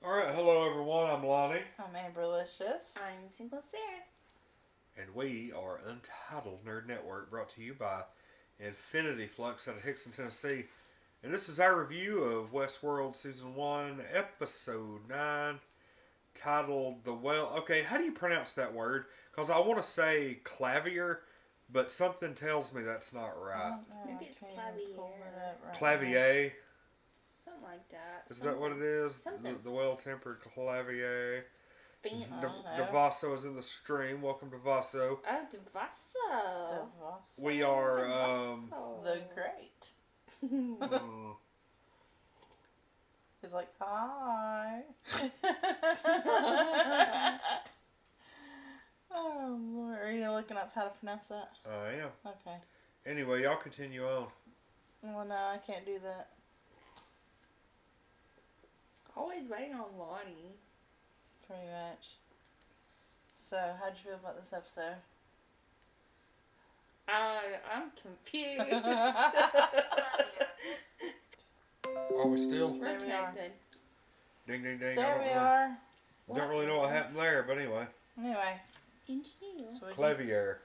Alright, hello everyone, I'm Lonnie. I'm Amberlicious. I'm Single Sarah. And we are Untitled Nerd Network, brought to you by Infinity Flux out of Hickson, Tennessee. And this is our review of Westworld Season 1, Episode 9, titled The Well... Okay, how do you pronounce that word? Because I want to say Clavier, but something tells me that's not right. Maybe it's Clavier. Clavier. Something like that. Is that what it is? The well-tempered Clavier. Devasso is in the stream. Welcome to Vasso. Oh, Devasso. We are the great. He's like, hi. Oh Lord, are you looking up how to pronounce that? I am. Okay. Anyway, y'all continue on. Well, no, I can't do that. Always waiting on Lonnie. Pretty much. So, how'd you feel about this episode? I'm confused. Are we still? We're connected. Ding, ding, ding. There we are. Don't really know what happened there, but anyway. Anyway. Engineer. Clavier.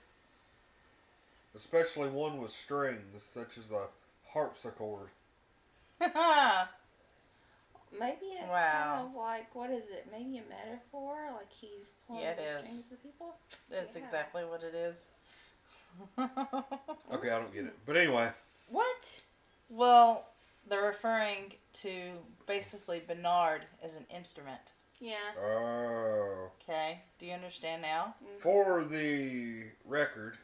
Especially one with strings, such as a harpsichord. Maybe it's kind of like, what is it? Maybe a metaphor? Like he's pulling the strings of people? That's exactly what it is. Okay, I don't get it. But anyway. What? Well, they're referring to basically Bernard as an instrument. Yeah. Oh. Okay. Do you understand now? Mm-hmm. For the record,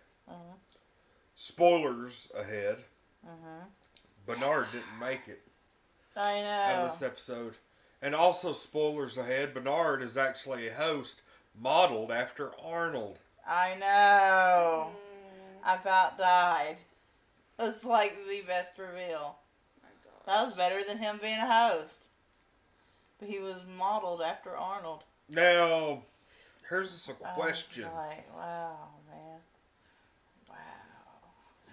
spoilers ahead. Bernard didn't make it. I know. Out of this episode. And also, spoilers ahead, Bernard is actually a host modeled after Arnold. I know. I about died. It's like the best reveal. My God. That was better than him being a host. But he was modeled after Arnold. Now, here's a question. I was like, wow, man. Wow.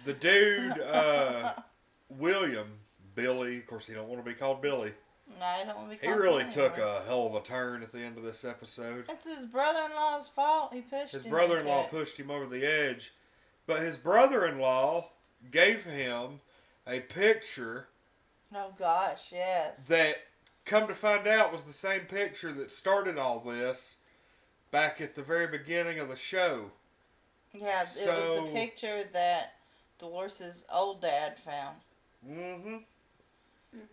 The dude, William, Billy, of course he don't want to be called Billy. No, he don't want to be He called really Billy took anymore. a hell of a turn at the end of this episode. It's his brother-in-law's fault. He pushed him. His brother-in-law pushed him over the edge. But his brother-in-law gave him a picture. Oh, gosh, yes. That, come to find out, was the same picture that started all this back at the very beginning of the show. Yeah, it was the picture that Dolores' old dad found.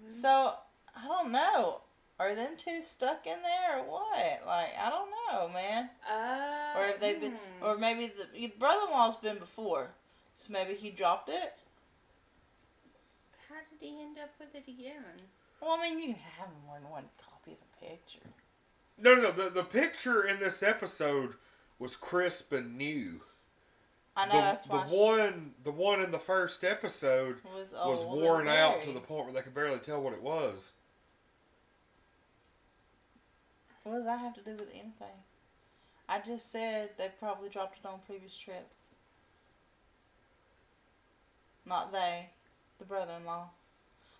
So, I don't know. Are them two stuck in there or what? Like, I don't know, man. Or have they been, or maybe the brother-in-law's been before. So maybe he dropped it? How did he end up with it again? Well, I mean, you can have more than one copy of a picture. No. The picture in this episode was crisp and new. I know, that's why the one in the first episode was worn out to the point where they could barely tell what it was. What does that have to do with anything? I just said they probably dropped it on a previous trip. Not they. The brother-in-law.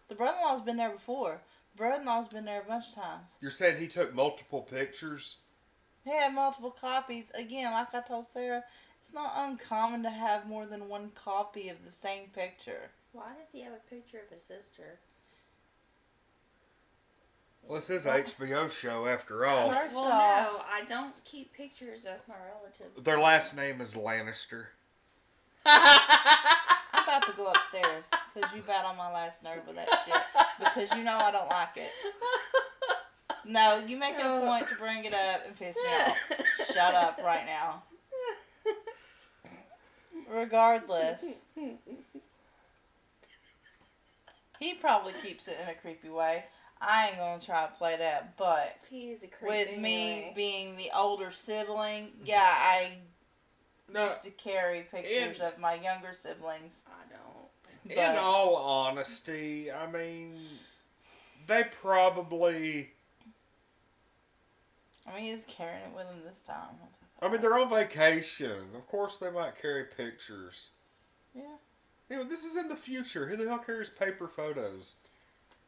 The brother-in-law's been there before. The brother-in-law's been there a bunch of times. You're saying he took multiple pictures? He had multiple copies. Again, like I told Sarah, it's not uncommon to have more than one copy of the same picture. Why does he have a picture of his sister? Well, this is an HBO show after all. No, I don't keep pictures of my relatives. Their last name is Lannister. I'm about to go upstairs because you bat on my last nerve with that shit. Because you know I don't like it. No, you make it a point to bring it up and piss me off. Shut up right now. Regardless, he probably keeps it in a creepy way. I ain't gonna try to play that, but he is a creep with me being the older sibling, I used to carry pictures of my younger siblings. I don't. But in all honesty, I mean, they probably... I mean, he's carrying it with him this time. I mean, they're on vacation. Of course they might carry pictures. Yeah. You know, this is in the future. Who the hell carries paper photos?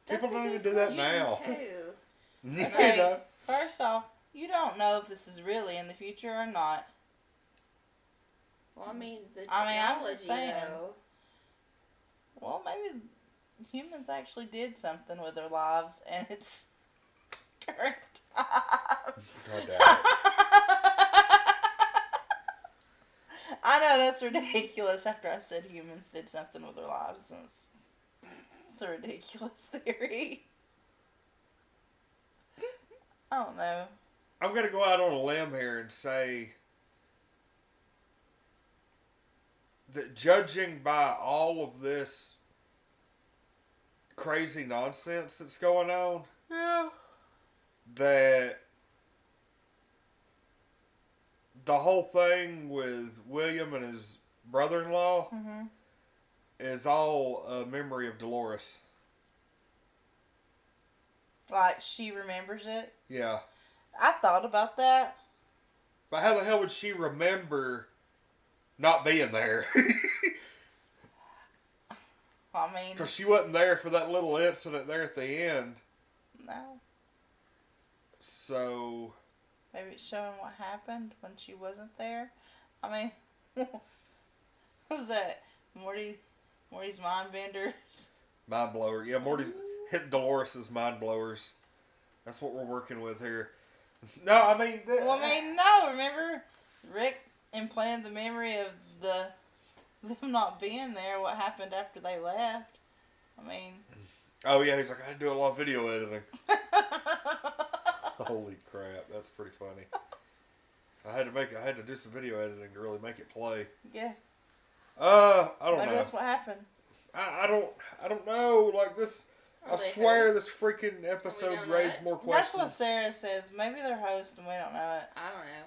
That's People don't even do that now. Too. You know? First off, you don't know if this is really in the future or not. Well, I mean, the technology, I'm just saying. though. Well, maybe humans actually did something with their lives, and it's current time. I know that's ridiculous after I said humans did something with their lives. And it's a ridiculous theory. I don't know. I'm going to go out on a limb here and say that judging by all of this crazy nonsense that's going on, Yeah. that the whole thing with William and his brother-in-law is all a memory of Dolores. Like, she remembers it? Yeah. I thought about that. But how the hell would she remember not being there? I mean... Because she wasn't there for that little incident there at the end. No. So... Maybe it's showing what happened when she wasn't there. I mean... what was that? Morty's mind benders? Mind blower. Yeah, Morty's hitting Dolores' mind blowers. That's what we're working with here. No, I mean... no. Remember? Rick implanted the memory of them not being there. What happened after they left? I mean... Oh, yeah. He's like, I had to do a lot of video editing. Holy crap. That's pretty funny. I had to do some video editing to really make it play. Yeah. I don't know. Maybe that's what happened. I don't know. Like this... I swear this freaking episode raised more questions. That's what Sarah says. Maybe they're hosts and we don't know it. I don't know.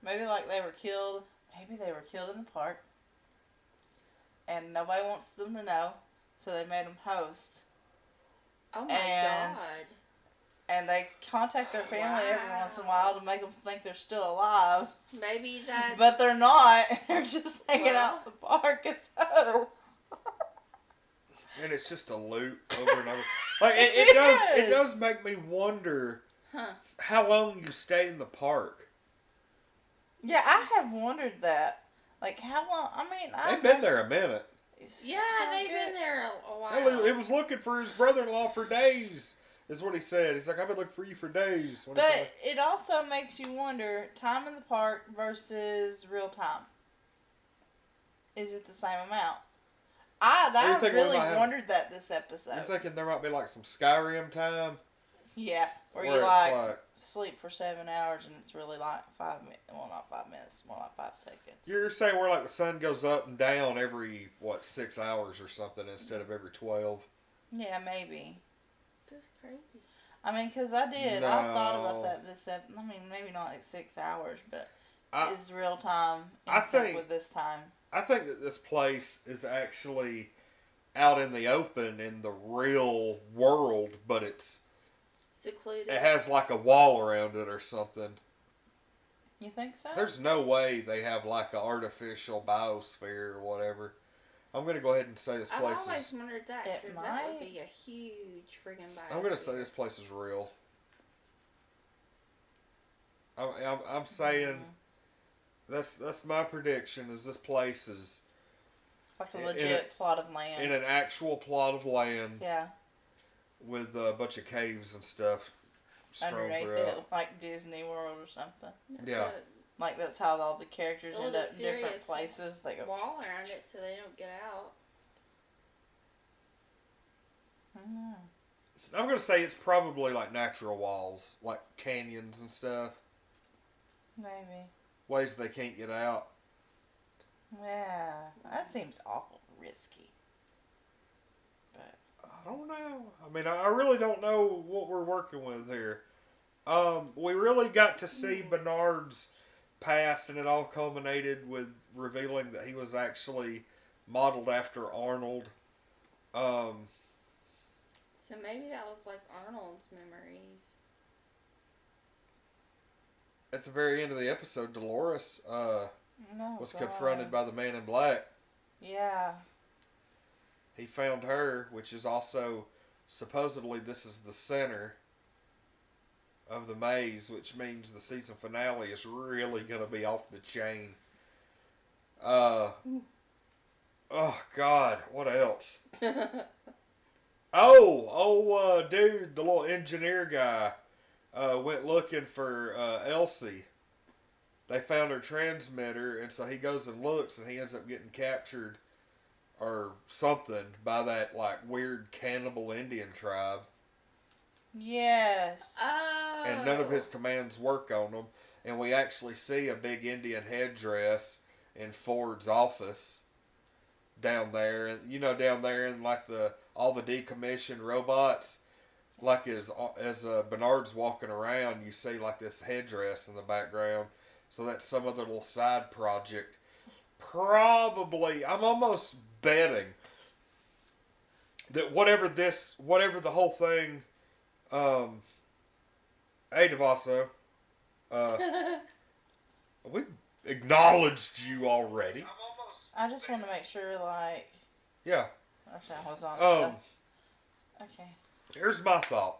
Maybe like they were killed. Maybe they were killed in the park. And nobody wants them to know. So they made them hosts. Oh my God. And they contact their family every once in a while to make them think they're still alive. Maybe that... But they're not. They're just hanging out in the park as hosts. And it's just a loop over and over. Like it does make me wonder how long you stay in the park. Yeah, I have wondered that. Like how long? I mean, they've been there a minute. Yeah, they've been there a while. Hell, he was looking for his brother-in-law for days. Is what he said. He's like, I've been looking for you for days. But it also makes you wonder: time in the park versus real time. Is it the same amount? I really wondered that this episode. You're thinking there might be like some Skyrim time? Yeah, where you like sleep for 7 hours and it's really like 5 minutes. Well, not 5 minutes, more like 5 seconds. You're saying where like the sun goes up and down every, 6 hours or something instead of every 12? Yeah, maybe. That's crazy. I mean, because I thought about that this episode. I mean, maybe not like 6 hours, but is real time in sync with this time. I think that this place is actually out in the open in the real world, but it's secluded. It has like a wall around it or something. You think so? There's no way they have like an artificial biosphere or whatever. I'm going to go ahead and say this place I've always wondered that, because that would be a huge friggin' biosphere. I'm going to say this place is real. I'm saying... That's my prediction. Is this place is like a legit plot of land in an actual plot of land? Yeah, with a bunch of caves and stuff underneath it, like Disney World or something. Yeah, like that's how all the characters end up in different places. They go wall around it so they don't get out. I don't know. I'm gonna say it's probably like natural walls, like canyons and stuff. Maybe. Ways they can't get out. Yeah, that seems awful risky. But I don't know. I mean, I really don't know what we're working with here. We really got to see Bernard's past, and it all culminated with revealing that he was actually modeled after Arnold. So maybe that was like Arnold's memories. At the very end of the episode, Dolores was confronted by the Man in Black. Yeah. He found her, which is also, supposedly this is the center of the maze, which means the season finale is really going to be off the chain. Oh, God, what else? Dude, the little engineer guy went looking for Elsie. They found her transmitter, and so he goes and looks, and he ends up getting captured or something by that, like, weird cannibal Indian tribe. Yes. Oh. And none of his commands work on them. And we actually see a big Indian headdress in Ford's office down there. And, you know, down there in, like, all the decommissioned robots. Like, as Bernard's walking around, you see, like, this headdress in the background. So that's some other little side project. Probably, I'm almost betting that whatever the whole thing, hey Devasso, we acknowledged you already. I just want to make sure, like. Yeah. Actually, I was on. Okay. Here's my thought.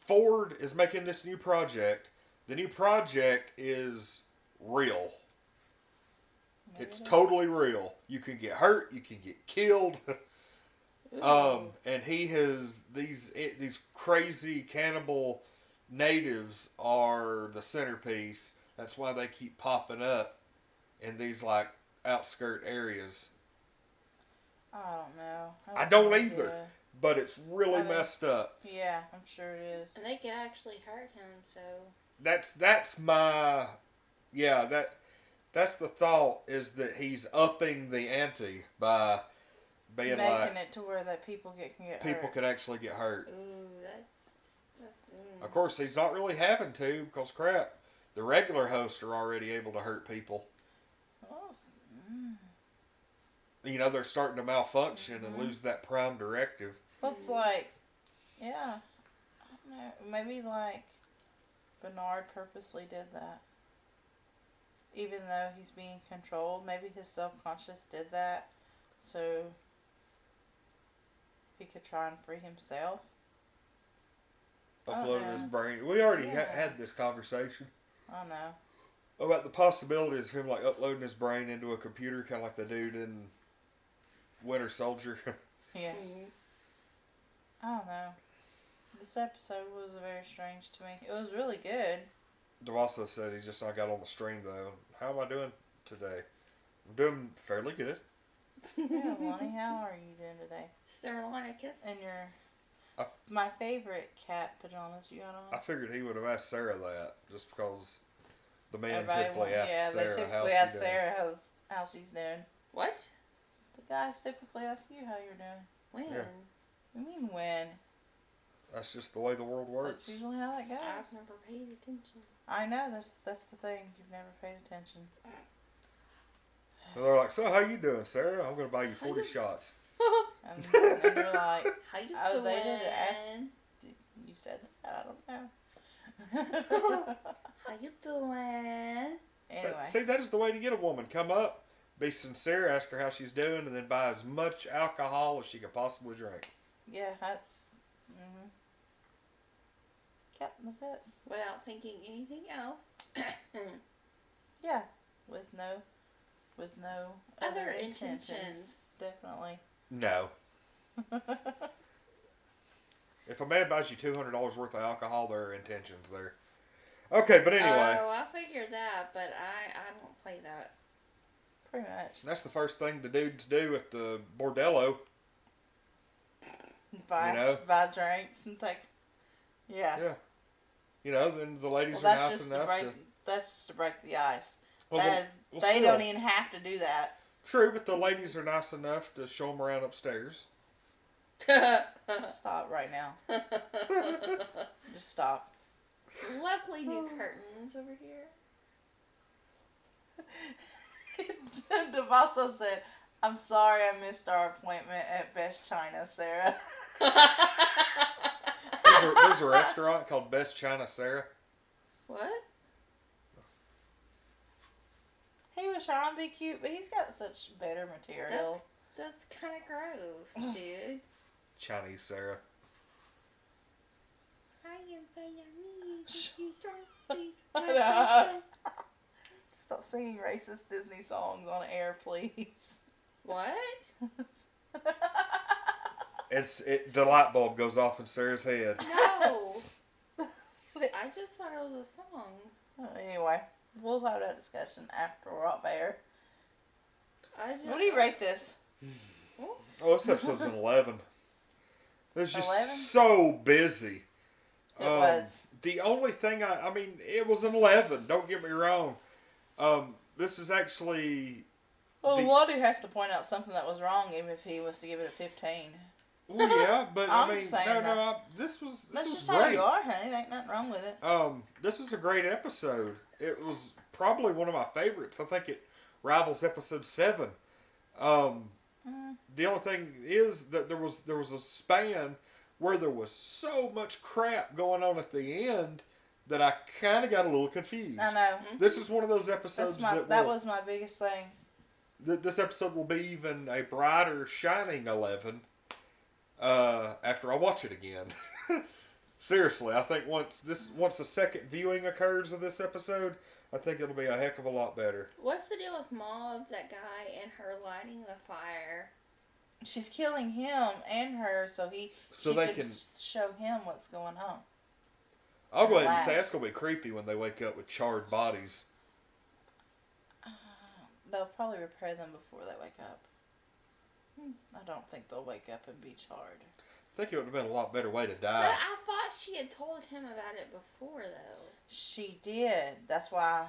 Ford is making this new project. The new project is real. It's totally real. You can get hurt. You can get killed. And he has these crazy cannibal natives are the centerpiece. That's why they keep popping up in these like outskirt areas. I don't know. I don't either. But it's really messed up. Yeah, I'm sure it is. And they could actually hurt him, so. That's my, that's the thought, is that he's upping the ante by being making it to where that people can get hurt. People can actually get hurt. Ooh, Of course, he's not really having to, because crap, the regular hosts are already able to hurt people. You know, they're starting to malfunction and lose that prime directive. Well, it's like, yeah, I don't know, maybe like Bernard purposely did that. Even though he's being controlled, maybe his subconscious did that so he could try and free himself. Uploaded his brain. We already had this conversation. I know. About the possibilities of him like uploading his brain into a computer, kind of like the dude in Winter Soldier. Yeah. I don't know. This episode was very strange to me. It was really good. DeVosso said he just not got on the stream though. How am I doing today? I'm doing fairly good. Yeah, Lonnie, how are you doing today? Sterlinicus. And your my favorite cat pajamas you got on. I figured he would have asked Sarah that just because the man Everybody typically asks Sarah they how typically she's ask doing. Sarah how she's doing. What? The guys typically ask you how you're doing. When? Yeah. What do you mean when? That's just the way the world works. That's usually how that goes. I've never paid attention. I know, that's the thing. You've never paid attention. And they're like, so how you doing, Sarah? I'm going to buy you 40 shots. And you're like, how you oh, doing? they didn't ask. You said that. I don't know. How you doing? Anyway. But, see, that is the way to get a woman. Come up, be sincere, ask her how she's doing, and then buy as much alcohol as she can possibly drink. Yeah, that's... Yep, that's it. Without thinking anything else. Yeah, with no other intentions. Definitely. No. If a man buys you $200 worth of alcohol, there are intentions there. Okay, but anyway. Oh, I figured that, but I don't play that. Pretty much. That's the first thing the dudes do at the bordello. Buy drinks and take... Yeah. Yeah. You know, then the ladies are that's nice just enough that's just to break the ice. Well, they don't even have to do that. True, but the ladies are nice enough to show them around upstairs. Stop right now. Just stop. Lovely new curtains over here. Devasso said, I'm sorry I missed our appointment at Best China, Sarah. There's a restaurant called Best China, Sarah. What? He was trying to be cute, but he's got such better material. That's kind of gross, dude. Chinese Sarah. I am so yummy. Stop singing racist Disney songs on air, please. What? The light bulb goes off in Sarah's head. No. I just thought it was a song. Anyway, we'll have that discussion after we're off air. What do you rate this? Oh, this episode's an 11. It's just so busy. It was. The only thing I mean, it was an 11. Don't get me wrong. This is actually. Well, Lonnie has to point out something that was wrong, even if he was to give it a 15. Well, yeah, but I mean, this was That's was just great. how you are, honey. There ain't nothing wrong with it. This is a great episode. It was probably one of my favorites. I think it rivals episode 7. The only thing is that there was a span where there was so much crap going on at the end that I kind of got a little confused. I know. This is one of those episodes that was my biggest thing. This episode will be even a brighter, shining 11 after I watch it again. Seriously, I think once the second viewing occurs of this episode, I think it'll be a heck of a lot better. What's the deal with Mauve, that guy, and her lighting the fire? She's killing him and her, so she can show him what's going on. I'll go ahead and say that's going to be creepy when they wake up with charred bodies. They'll probably repair them before they wake up. I don't think they'll wake up and be charred. I think it would have been a lot better way to die. But I thought she had told him about it before, though. She did. That's why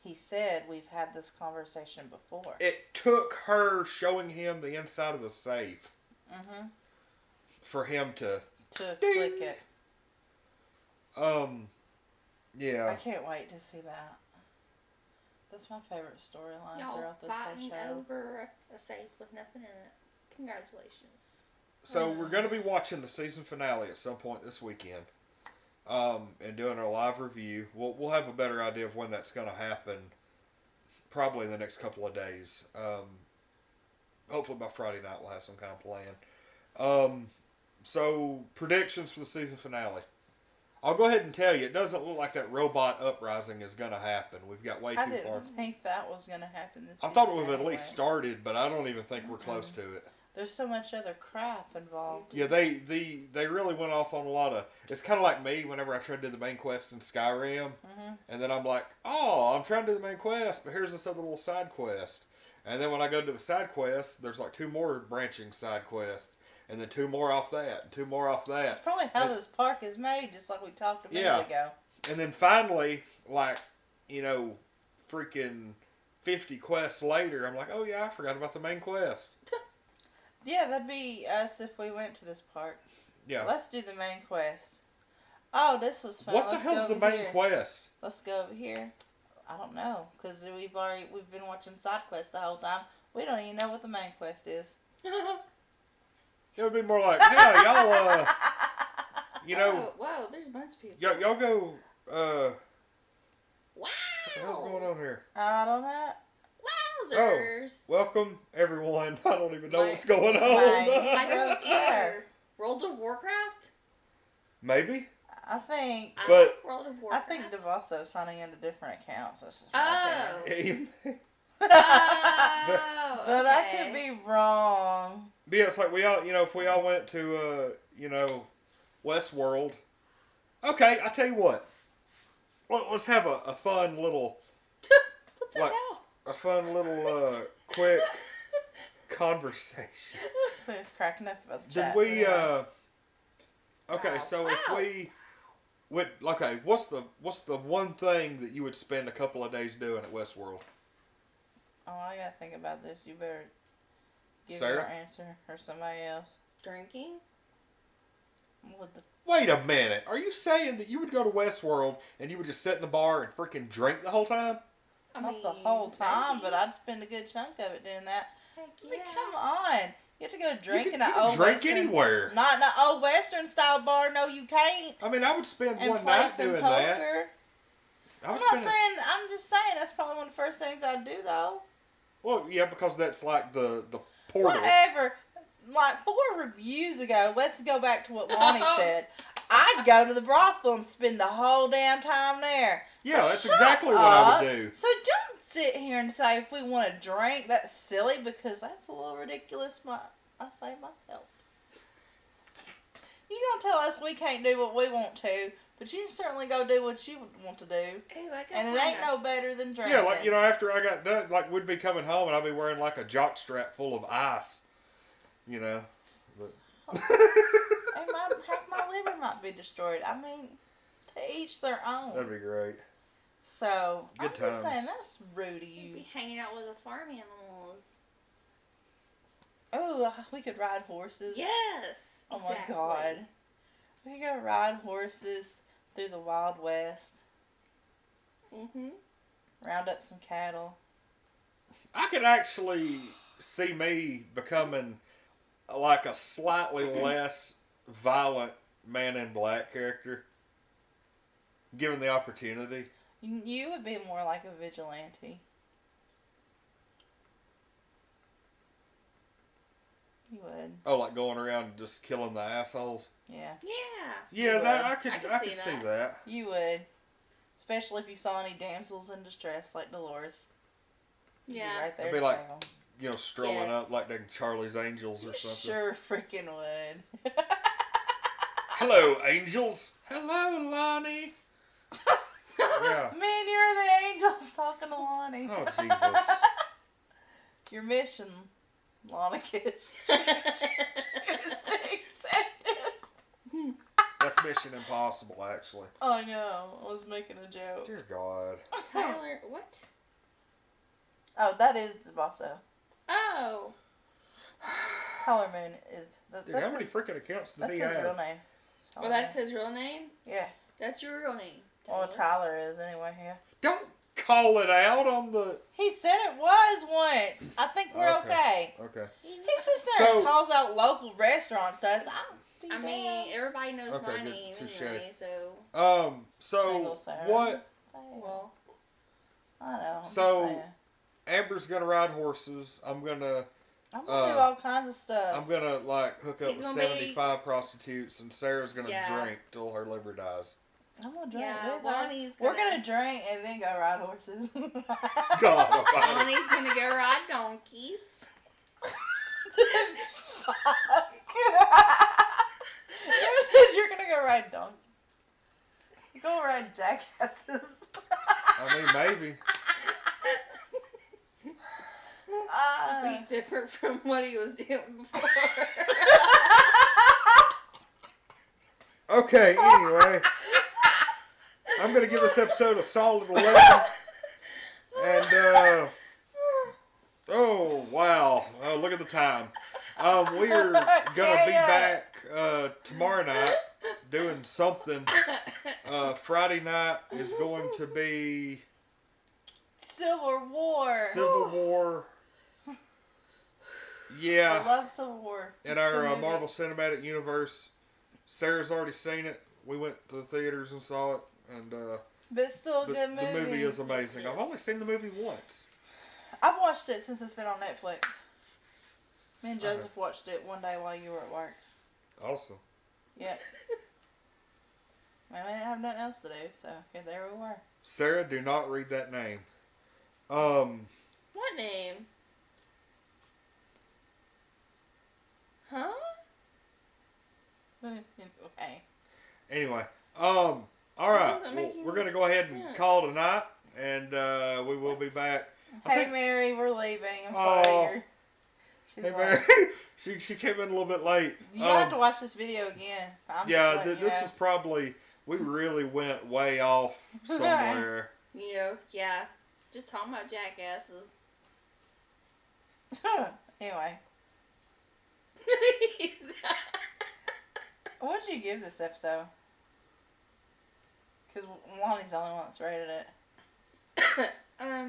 he said we've had this conversation before. It took her showing him the inside of the safe for him to click it. Yeah. I can't wait to see that. That's my favorite storyline throughout this whole show. Fighting over a safe with nothing in it. Congratulations. So we're going to be watching the season finale at some point this weekend, and doing our live review. We'll have a better idea of when that's going to happen, probably in the next couple of days. Hopefully by Friday night we'll have some kind of plan. So predictions for the season finale. I'll go ahead and tell you, it doesn't look like that robot uprising is going to happen. We've got way too far. I didn't think that was going to happen this season. I thought it would have at least started, but I don't even think we're close to it. There's so much other crap involved. Yeah, they really went off on a lot of... It's kind of like me whenever I try to do the main quest in Skyrim. And then I'm like, oh, I'm trying to do the main quest, but here's this other little side quest. And then when I go to the side quest, there's like 2 more branching side quests. And then 2 more off that, and 2 more off that. That's probably how this park is made, just like we talked a minute ago. And then finally, like, freaking 50 quests later, I'm like, oh yeah, I forgot about the main quest. Yeah, that'd be us if we went to this park. Yeah. Let's do the main quest. Oh, this was fun. What the hell's the main quest? Let's go over here. I don't know, because we've been watching side quests the whole time. We don't even know what the main quest is. It would be more like, yeah, y'all, Whoa, there's a bunch of people. Y'all go, Wow. What the hell's going on here? I don't know. Wowzers. Oh, welcome, everyone. I don't even know what's going on. I don't either. World of Warcraft? Maybe. I think. World of Warcraft. I think DeVosso's signing into different accounts. That's just Oh, but I could be wrong. But yeah, it's like we all, if we all went to, Westworld. Okay, I tell you what. Let's have a fun little, what the hell? A fun little, quick conversation. So he's cracking up about the chat. Did we, okay, Wow. so if we went, okay, what's the one thing that you would spend a couple of days doing at Westworld? Oh, I gotta think about this. You better give Sarah? your answer, or somebody else. Drinking? Wait a minute. Are you saying that you would go to Westworld and you would just sit in the bar and freaking drink the whole time? Not the whole time, but I'd spend a good chunk of it doing that. Heck yeah. I mean, come on. You have to go drink in you an can old drink Western, anywhere. Not in an old Western style bar. No, you can't. I mean, I would spend And one play night some doing poker. that. I'm just saying that's probably one of the first things I'd do, though. Well, yeah, because that's like the portal. Whatever. Like 4 reviews ago, let's go back to what Lonnie said. I'd go to the brothel and spend the whole damn time there. Yeah, so that's exactly what I would do. So don't sit here and say if we want to drink, that's silly, because that's a little ridiculous. I say myself. You gonna tell us we can't do what we want to, but you can certainly go do what you want to do. Hey, and it ain't no better than drinking. Yeah, like, after I got done, like, we'd be coming home and I'd be wearing, like, a jock strap full of ice, But... Hey, half my liver might be destroyed. I mean, to each their own. That'd be great. So, Good I'm times. just saying, that's rude of you. You'd be hanging out with the farm animals. Oh, we could ride horses. Yes, Oh exactly. my God. We could go ride horses through the Wild West. Mm-hmm. Round up some cattle. I could actually see me becoming like a slightly less violent Man in Black character, given the opportunity. You would be more like a vigilante. You would. Oh, like going around just killing the assholes? Yeah. Yeah, I could see that. You would. Especially if you saw any damsels in distress like Dolores. Yeah. You'd be right there. I'd be like, strolling up like them Charlie's Angels or you something. Sure freaking would. Hello, angels. Hello, Lonnie. Yeah. Man, you're the angels talking to Lonnie. Oh, Jesus. Your mission, Lonnie Kid. That's Mission Impossible, actually. Oh, no. I was making a joke. Dear God. Tyler, what? Oh, that is DeBasso. Oh. Tyler Moon is... Dude, how many freaking accounts does he have? That's his real name. Well, that's his real name? Yeah. That's your real name. Well, Tyler is anyway, yeah. Don't call it out on the... He said it was once. I think we're okay. Okay. He sits there and calls out local restaurants to us. I mean, everybody knows my good. name Touche. anyway, so... Single, sir. what... Well... I know. So, Amber's gonna ride horses. I'm gonna do all kinds of stuff. I'm gonna, hook up with 75 prostitutes, and Sarah's gonna drink till her liver dies. I'm gonna drink with Lonnie's her. We're gonna drink and then go ride horses. God, Lonnie's gonna go ride donkeys. Fuck. Who said you're gonna go ride donkeys? Go ride jackasses. I mean, maybe. Be different from what he was doing before. Okay, anyway. I'm going to give this episode a solid 11. And, oh, wow. Oh, look at the time. We're going to be back tomorrow night doing something. Friday night is going to be... Civil War. Yeah. I love Civil War. In our Marvel Cinematic Universe. Sarah's already seen it. We went to the theaters and saw it. And but it's still a good movie. The movie is amazing. I've only seen the movie once. I've watched it since it's been on Netflix. Me and Joseph watched it one day while you were at work. Awesome. Yep. I didn't have nothing else to do, so there we were. Sarah, do not read that name. What name? Huh? Anyway, all right. We're going to go ahead and call tonight, and we will be back. Hey, Mary, we're leaving. I'm sorry. Hey, Mary. she came in a little bit late. You have to watch this video again. This was probably... We really went way off somewhere. Yeah. Just talking about jackasses. Anyway. What did you give this episode? Because Lonnie's the only one that's rated it. I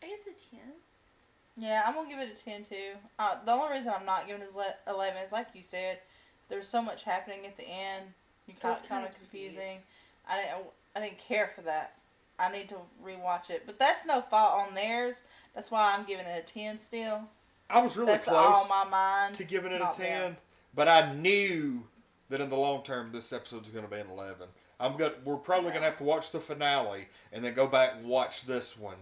guess a 10. Yeah, I'm going to give it a 10 too. The only reason I'm not giving it 11 is like you said, there's so much happening at the end. It got kind of confusing. I didn't care for that. I need to rewatch it. But that's no fault on theirs. That's why I'm giving it a 10 still. I was really that's close all my mind, to giving it a 10. But I knew that in the long term, this episode's going to be an 11. We're probably going to have to watch the finale and then go back and watch this one.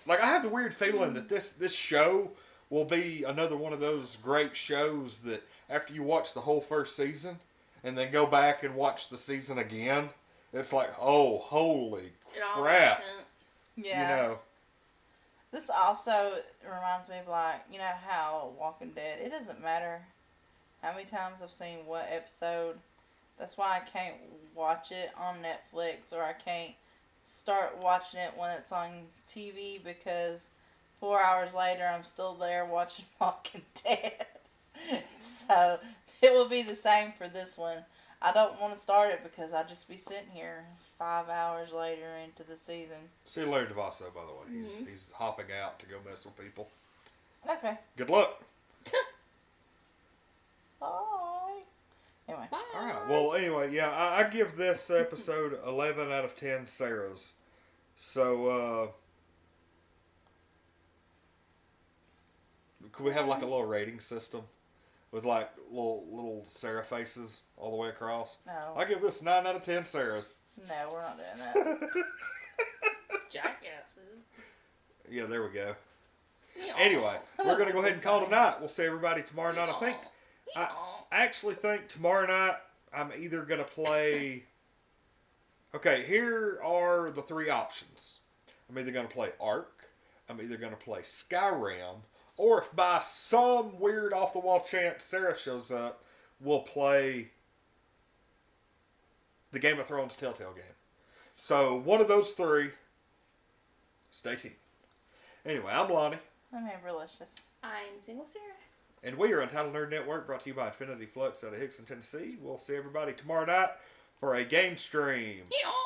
Like, I have the weird feeling that this show will be another one of those great shows that after you watch the whole first season and then go back and watch the season again, it's like, oh, holy crap. Yeah. You know. This also reminds me of, like, you know how Walking Dead, it doesn't matter how many times I've seen what episode. That's why I can't watch it on Netflix, or I can't start watching it when it's on TV, because 4 hours later I'm still there watching Walking Dead. So it will be the same for this one. I don't want to start it because I'll just be sitting here 5 hours later into the season. See Larry DeVasso, by the way. He's hopping out to go mess with people. Okay. Good luck. Bye. Anyway. Bye. All right. Well, anyway, yeah, I give this episode 11 out of 10 Sarahs. So, could we have like a little rating system with like little Sarah faces all the way across? No. I give this 9 out of 10 Sarahs. No, we're not doing that. Jackasses. Yeah, there we go. Yeah. Anyway, we're going to go ahead and call it a night. We'll see everybody tomorrow night. I actually think tomorrow night I'm either going to play... Okay, here are the 3 options. I'm either going to play Ark, I'm either going to play Skyrim, or if by some weird off-the-wall chance Sarah shows up, we'll play the Game of Thrones Telltale game. So, one of those 3. Stay tuned. Anyway, I'm Lonnie. I'm Amberlicious. I'm Single Sarah. And we are Untitled Nerd Network, brought to you by Infinity Flux out of Hickson, Tennessee. We'll see everybody tomorrow night for a game stream. Yeah.